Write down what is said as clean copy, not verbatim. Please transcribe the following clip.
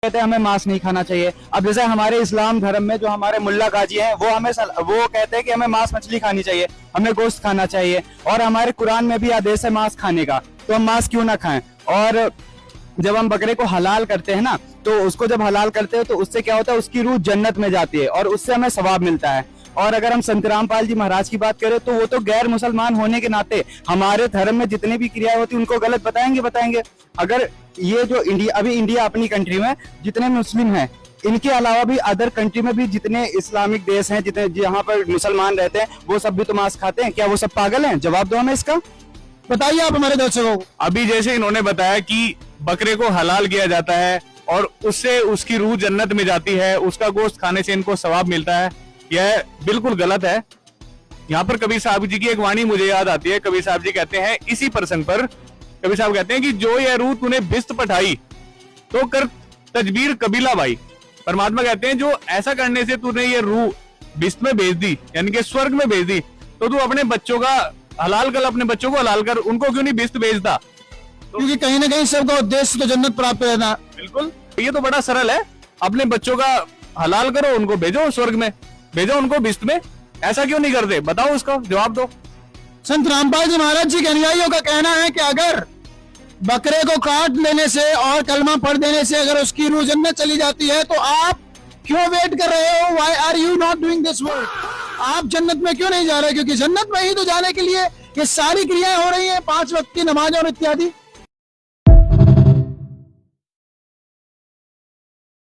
कहते हैं हमें मांस नहीं खाना चाहिए। अब जैसे हमारे इस्लाम धर्म में जो हमारे मुल्ला काजी हैं वो कहते हैं कि हमें मांस मछली खानी चाहिए, हमें गोश्त खाना चाहिए, और हमारे कुरान में भी आदेश है मांस खाने का, तो हम मांस क्यों ना खाएं। और जब हम बकरे को हलाल करते हैं ना, तो उसको जब हलाल करते हैं तो उससे क्या होता है, उसकी रूह जन्नत में जाती है और उससे हमें सवाब मिलता है। और अगर हम संत रामपाल जी महाराज की बात करें तो वो तो गैर मुसलमान होने के नाते हमारे धर्म में जितनी भी क्रियाएं होती है उनको गलत बताएंगे। अगर ये जो इंडिया अपनी कंट्री में जितने मुस्लिम हैं, इनके अलावा भी अदर कंट्री में भी जितने इस्लामिक देश हैं, जितने जहाँ पर मुसलमान रहते हैं, वो सब भी तो मांस खाते हैं। क्या वो सब पागल हैं? जवाब दो हमें इसका, बताइए आप हमारे दर्शकों को। अभी जैसे इन्होंने बताया कि बकरे को हलाल किया जाता है और उससे उसकी रूह जन्नत में जाती है, उसका गोश्त खाने से इनको सवाब मिलता है, यह बिल्कुल गलत है। यहाँ पर कबीर साहब जी की एक वाणी मुझे याद आती है। कबीर साहब जी कहते हैं इसी प्रसंग पर, कबीर साहब कहते हैं कि जो यह रूह तूने बिस्त पठाई तो कर तजबीर कबीला भाई। परमात्मा कहते हैं जो ऐसा करने से तूने ये रूह बिस्त में भेज दी, यानी कि स्वर्ग में भेज दी, तो तू अपने बच्चों का हलाल कर, अपने बच्चों को हलाल कर, उनको क्यों नहीं बिस्त भेजता? क्योंकि कहीं ना कहीं सबका उद्देश्य तो जन्नत प्राप्त करना। बिल्कुल, ये तो बड़ा सरल है। अपने बच्चों का हलाल करो, उनको भेजो स्वर्ग में, भेजो उनको बिस्त में। ऐसा क्यों नहीं करते? बताओ, उसका जवाब दो। संत रामपाल जी महाराज जी के अनुयायियों का कहना है कि अगर बकरे को काट लेने से और कलमा पढ़ देने से अगर उसकी रूह जन्नत चली जाती है तो आप क्यों वेट कर रहे हो? Why are you not doing this work? आप जन्नत में क्यों नहीं जा रहे? क्योंकि जन्नत में ही तो जाने के लिए ये सारी क्रियाएं हो रही हैं, 5 वक्त की नमाज और इत्यादि।